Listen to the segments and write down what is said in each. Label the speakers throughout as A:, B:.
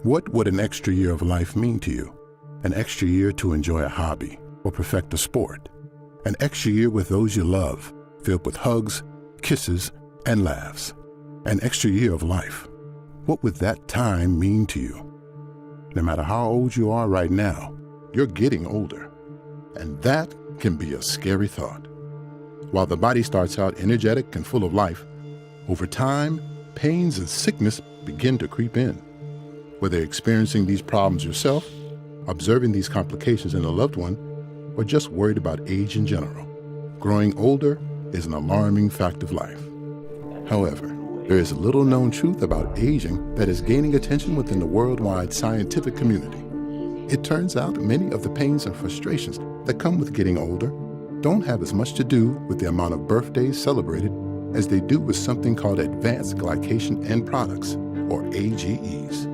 A: What would an extra year of life mean to you? An extra year to enjoy a hobby or perfect a sport? An extra year with those you love, filled with hugs, kisses, and laughs? An extra year of life. What would that time mean to you? No matter how old you are right now, you're getting older. And that can be a scary thought. While the body starts out energetic and full of life, over time, pains and sickness begin to creep in. Whether experiencing these problems yourself, observing these complications in a loved one, or just worried about age in general, growing older is an alarming fact of life. However, there is little known truth about aging that is gaining attention within the worldwide scientific community. It turns out many of the pains and frustrations that come with getting older don't have as much to do with the amount of birthdays celebrated as they do with something called advanced glycation end products, or AGEs.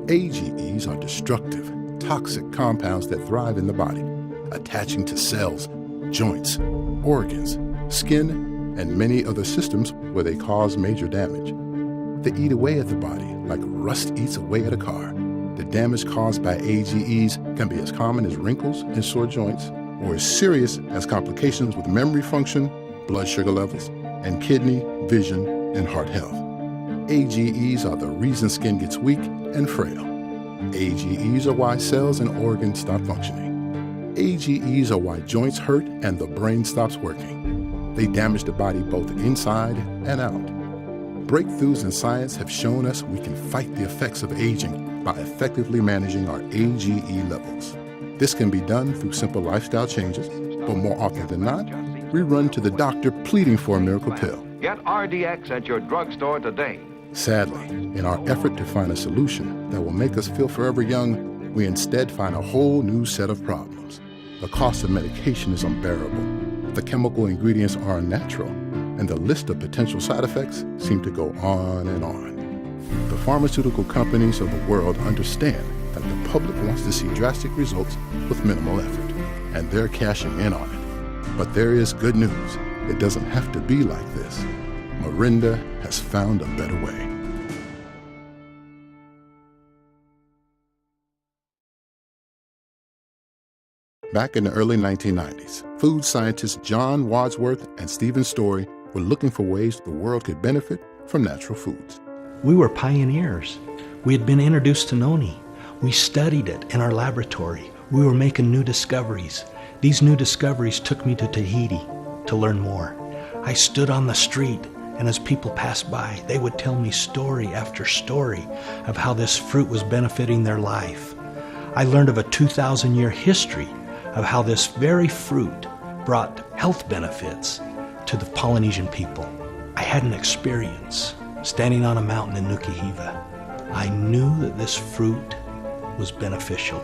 A: AGEs are destructive, toxic compounds that thrive in the body, attaching to cells, joints, organs, skin, and many other systems where they cause major damage. They eat away at the body like rust eats away at a car. The damage caused by AGEs can be as common as wrinkles and sore joints, or as serious as complications with memory function, blood sugar levels, and kidney, vision, and heart health. AGEs are the reason skin gets weak and frail. AGEs are why cells and organs stop functioning. AGEs are why joints hurt and the brain stops working. They damage the body both inside and out. Breakthroughs in science have shown us we can fight the effects of aging by effectively managing our AGE levels. This can be done through simple lifestyle changes, but more often than not, we run to the doctor pleading for a miracle pill.
B: Get RDX at your drugstore today.
A: Sadly, in our effort to find a solution that will make us feel forever young, we instead find a whole new set of problems. The cost of medication is unbearable. The chemical ingredients are unnatural, and the list of potential side effects seem to go on and on. The pharmaceutical companies of the world understand that the public wants to see drastic results with minimal effort, and they're cashing in on it. But there is good news. It doesn't have to be like this. Morinda has found a better way. Back in the early 1990s, food scientists John Wadsworth and Stephen Story were looking for ways the world could benefit from natural foods.
C: We were pioneers. We had been introduced to noni. We studied it in our laboratory. We were making new discoveries. These new discoveries took me to Tahiti to learn more. I stood on the street, and as people passed by, they would tell me story after story of how this fruit was benefiting their life. I learned of a 2,000-year history of how this very fruit brought health benefits to the Polynesian people. I had an experience standing on a mountain in Nukuhiva. I knew that this fruit was beneficial,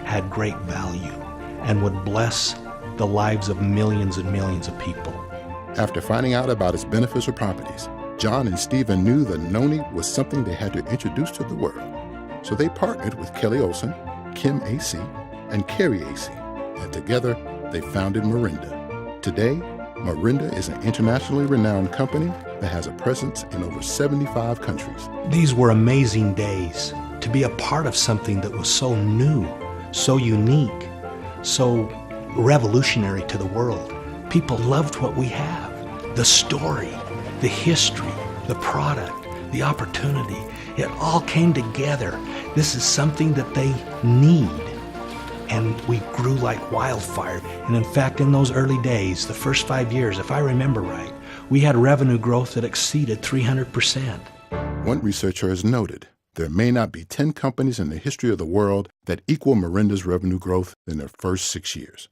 C: had great value, and would bless the lives of millions and millions of people.
A: After finding out about its beneficial properties, John and Stephen knew that noni was something they had to introduce to the world. So they partnered with Kelly Olson, Kim A.C., and Carrie A.C., and together they founded Morinda. Today, Morinda is an internationally renowned company that has a presence in over 75 countries.
C: These were amazing days to be a part of something that was so new, so unique, so revolutionary to the world. People loved what we have. The story, the history, the product, the opportunity. It all came together. This is something that they need. And we grew like wildfire. And in fact, in those early days, the first 5 years, if I remember right, we had revenue growth that exceeded 300%.
A: One researcher has noted there may not be 10 companies in the history of the world that equal Morinda's revenue growth in their first 6 years.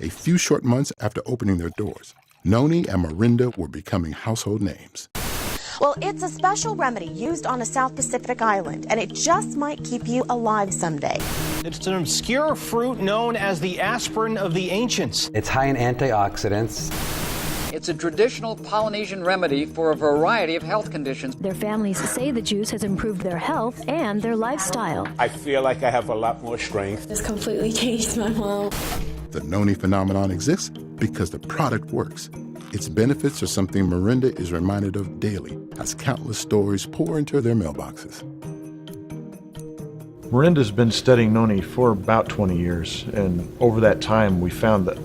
A: A few short months after opening their doors, noni and Morinda were becoming household names.
D: Well, it's a special remedy used on a South Pacific island, and it just might keep you alive someday.
E: It's an obscure fruit known as the aspirin of the ancients.
F: It's high in antioxidants.
G: It's a traditional Polynesian remedy for a variety of health conditions.
H: Their families say the juice has improved their health and their lifestyle.
I: I feel like I have a lot more strength.
J: It's completely changed my mom.
A: The noni phenomenon exists because the product works. Its benefits are something Morinda is reminded of daily as countless stories pour into their mailboxes.
K: Morinda's been studying noni for about 20 years, and over that time we found that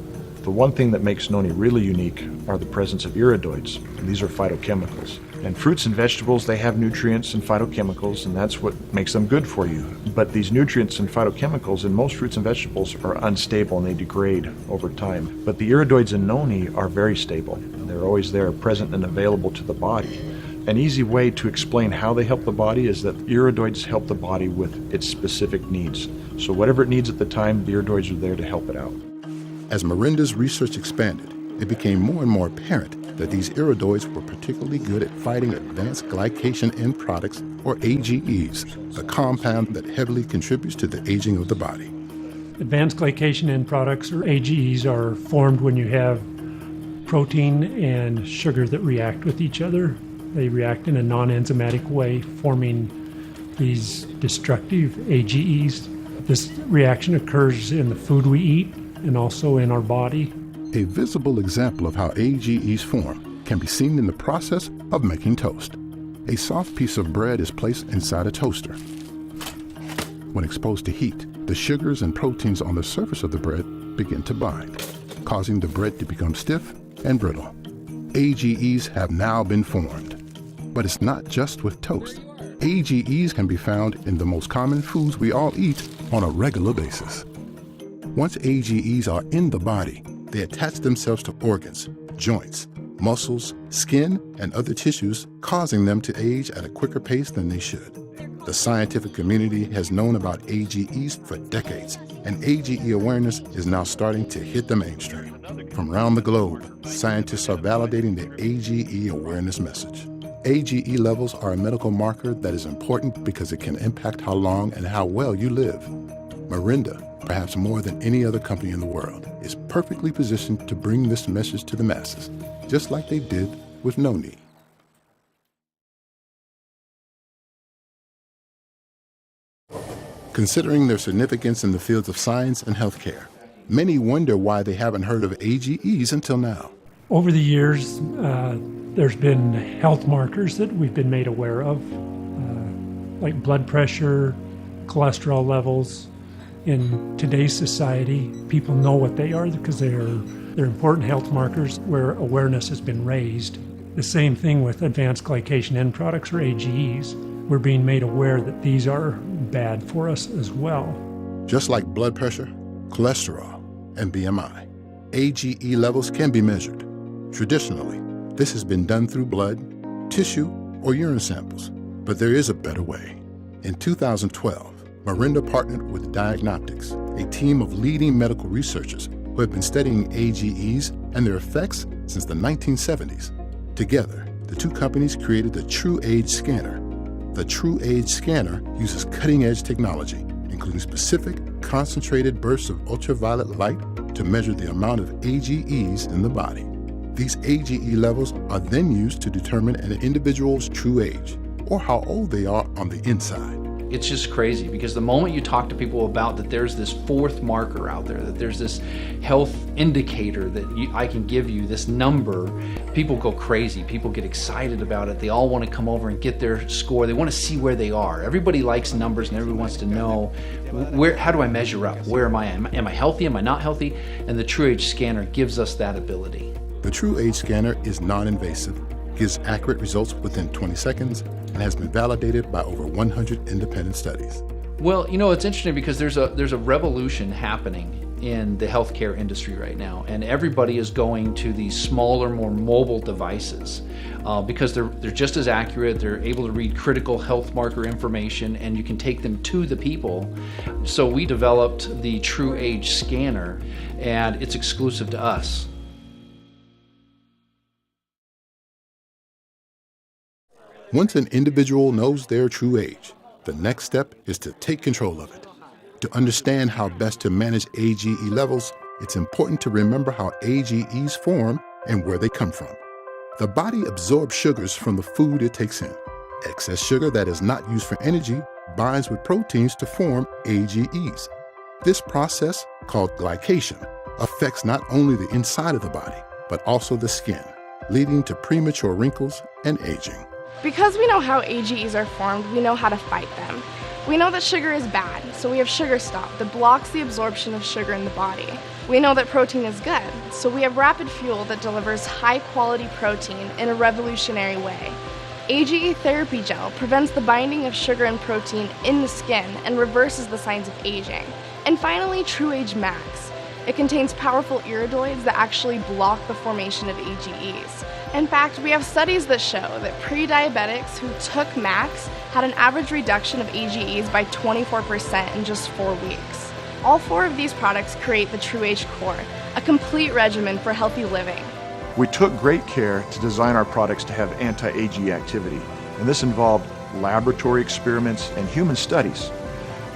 K: the one thing that makes noni really unique are the presence of iridoids. And these are phytochemicals. And fruits and vegetables, they have nutrients and phytochemicals, and that's what makes them good for you. But these nutrients and phytochemicals in most fruits and vegetables are unstable and they degrade over time. But the iridoids in noni are very stable. They're always there, present and available to the body. An easy way to explain how they help the body is that iridoids help the body with its specific needs. So whatever it needs at the time, the iridoids are there to help it out.
A: As Morinda's research expanded, it became more and more apparent that these iridoids were particularly good at fighting advanced glycation end products, or AGEs, a compound that heavily contributes to the aging of the body.
L: Advanced glycation end products, or AGEs, are formed when you have protein and sugar that react with each other. They react in a non-enzymatic way, forming these destructive AGEs. This reaction occurs in the food we eat and also in our body.
A: A visible example of how AGEs form can be seen in the process of making toast. A soft piece of bread is placed inside a toaster. When exposed to heat, the sugars and proteins on the surface of the bread begin to bind, causing the bread to become stiff and brittle. AGEs have now been formed. But it's not just with toast. AGEs can be found in the most common foods we all eat on a regular basis. Once AGEs are in the body, they attach themselves to organs, joints, muscles, skin, and other tissues, causing them to age at a quicker pace than they should. The scientific community has known about AGEs for decades, and AGE awareness is now starting to hit the mainstream. From around the globe, scientists are validating the AGE awareness message. AGE levels are a medical marker that is important because it can impact how long and how well you live. Morinda, perhaps more than any other company in the world, is perfectly positioned to bring this message to the masses, just like they did with noni. Considering their significance in the fields of science and healthcare, many wonder why they haven't heard of AGEs until now.
L: Over the years, there's been health markers that we've been made aware of, like blood pressure, cholesterol levels. In today's society, people know what they are because they're important health markers where awareness has been raised. The same thing with advanced glycation end products, or AGEs. We're being made aware that these are bad for us as well.
A: Just like blood pressure, cholesterol, and BMI, AGE levels can be measured. Traditionally, this has been done through blood, tissue, or urine samples, but there is a better way. In 2012, Morinda partnered with Diagnostics, a team of leading medical researchers who have been studying AGEs and their effects since the 1970s. Together, the two companies created the True Age Scanner. The True Age Scanner uses cutting-edge technology, including specific, concentrated bursts of ultraviolet light to measure the amount of AGEs in the body. These AGE levels are then used to determine an individual's true age, or how old they are on the inside.
M: It's just crazy because the moment you talk to people about that there's this fourth marker out there, that there's this health indicator that I can give you, this number, people go crazy. People get excited about it. They all want to come over and get their score. They want to see where they are. Everybody likes numbers and everybody wants to know, how do I measure up? Where am I? Am I healthy? Am I not healthy? And the True Age Scanner gives us that ability.
A: The True Age Scanner is non-invasive, gives accurate results within 20 seconds, and has been validated by over 100 independent studies.
M: Well, you know, it's interesting because there's a revolution happening in the healthcare industry right now, and everybody is going to these smaller, more mobile devices because they're just as accurate. They're able to read critical health marker information, and you can take them to the people. So we developed the True Age Scanner, and it's exclusive to us.
A: Once an individual knows their true age, the next step is to take control of it. To understand how best to manage AGE levels, it's important to remember how AGEs form and where they come from. The body absorbs sugars from the food it takes in. Excess sugar that is not used for energy binds with proteins to form AGEs. This process, called glycation, affects not only the inside of the body, but also the skin, leading to premature wrinkles and aging.
N: Because we know how AGEs are formed, we know how to fight them. We know that sugar is bad, so we have Sugar Stop that blocks the absorption of sugar in the body. We know that protein is good, so we have Rapid Fuel that delivers high-quality protein in a revolutionary way. AGE Therapy Gel prevents the binding of sugar and protein in the skin and reverses the signs of aging. And finally, True Age Max. It contains powerful iridoids that actually block the formation of AGEs. In fact, we have studies that show that pre-diabetics who took Max had an average reduction of AGEs by 24% in just 4 weeks. All 4 of these products create the True Age Core, a complete regimen for healthy living.
K: We took great care to design our products to have anti-AGE activity, and this involved laboratory experiments and human studies.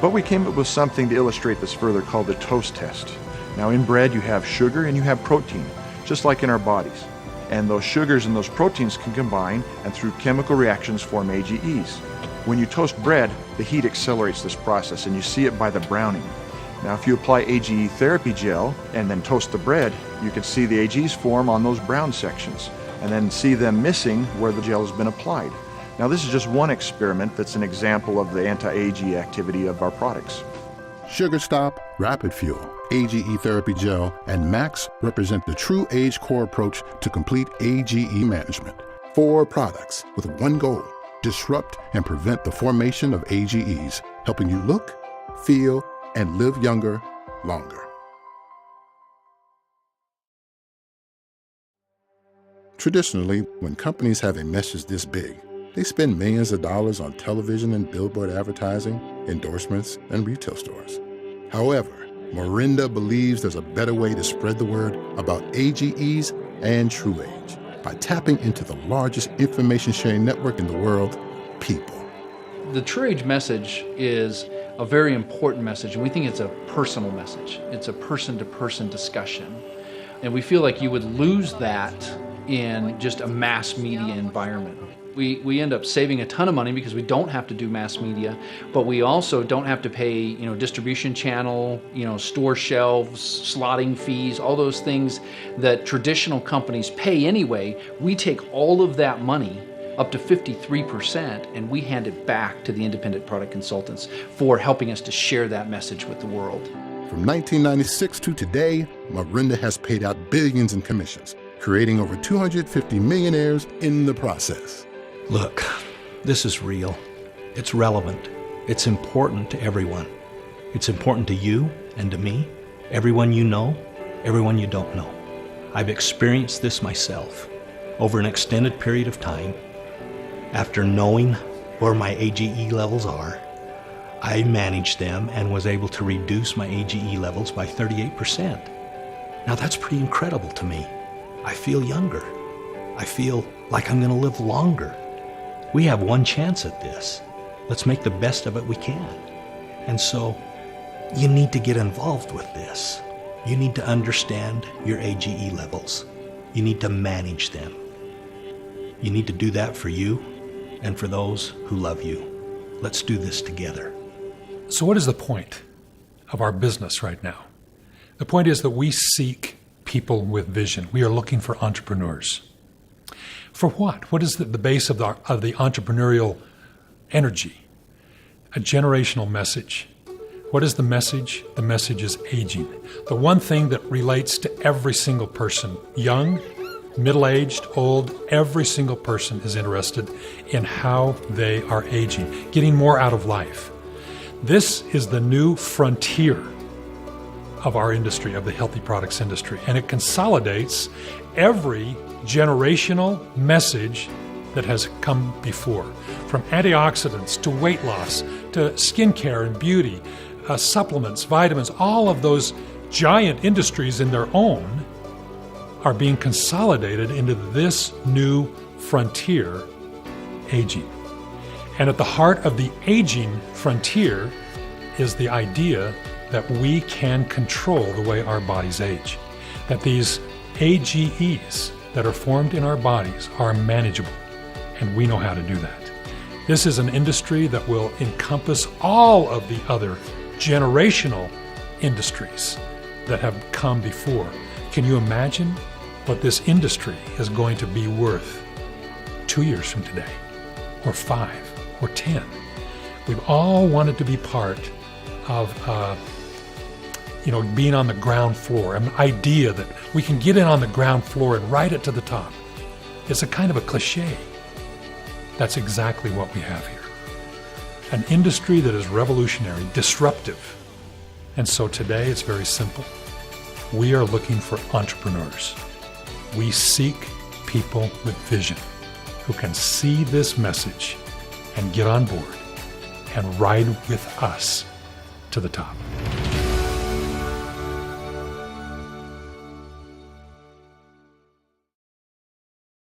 K: But we came up with something to illustrate this further called the toast test. Now in bread you have sugar and you have protein, just like in our bodies. And those sugars and those proteins can combine and through chemical reactions form AGEs. When you toast bread, the heat accelerates this process and you see it by the browning. Now if you apply AGE Therapy Gel and then toast the bread, you can see the AGEs form on those brown sections and then see them missing where the gel has been applied. Now this is just one experiment that's an example of the anti-AGE activity of our products.
A: Sugar Stop, Rapid Fuel, AGE Therapy Gel, and Max represent the True Age Core approach to complete AGE management. 4 products with one goal: disrupt and prevent the formation of AGEs, helping you look, feel, and live younger, longer. Traditionally, when companies have a message this big, they spend millions of dollars on television and billboard advertising, endorsements, and retail stores. However, Morinda believes there's a better way to spread the word about AGEs and True Age by tapping into the largest information-sharing network in the world, people.
M: The True Age message is a very important message, and we think it's a personal message. It's a person-to-person discussion. And we feel like you would lose that in just a mass media environment. We end up saving a ton of money because we don't have to do mass media, but we also don't have to pay, distribution channel, store shelves, slotting fees, all those things that traditional companies pay anyway. We take all of that money, up to 53%, and we hand it back to the independent product consultants for helping us to share that message with the world.
A: From 1996 to today, Morinda has paid out billions in commissions, creating over 250 millionaires in the process.
C: Look, this is real. It's relevant. It's important to everyone. It's important to you and to me, everyone you know, everyone you don't know. I've experienced this myself over an extended period of time. After knowing where my AGE levels are, I managed them and was able to reduce my AGE levels by 38%. Now that's pretty incredible to me. I feel younger. I feel like I'm going to live longer. We have one chance at this. Let's make the best of it we can. And so, you need to get involved with this. You need to understand your AGE levels. You need to manage them. You need to do that for you and for those who love you. Let's do this together.
O: So what is the point of our business right now? The point is that we seek people with vision. We are looking for entrepreneurs. For what? What is the base of the entrepreneurial energy? A generational message. What is the message? The message is aging. The one thing that relates to every single person, young, middle-aged, old, every single person is interested in how they are aging, getting more out of life. This is the new frontier of our industry, of the healthy products industry, and it consolidates every generational message that has come before, from antioxidants to weight loss to skincare and beauty, supplements, vitamins. All of those giant industries in their own are being consolidated into this new frontier, aging. And at the heart of the aging frontier is the idea that we can control the way our bodies age, that these AGEs that are formed in our bodies are manageable, and we know how to do that. This is an industry that will encompass all of the other generational industries that have come before. Can you imagine what this industry is going to be worth 2 years from today, or 5, or 10? We've all wanted to be part of, being on the ground floor, an idea that we can get in on the ground floor and ride it to the top. It's a kind of a cliche. That's exactly what we have here. An industry that is revolutionary, disruptive. And so today it's very simple. We are looking for entrepreneurs. We seek people with vision who can see this message and get on board and ride with us to the top.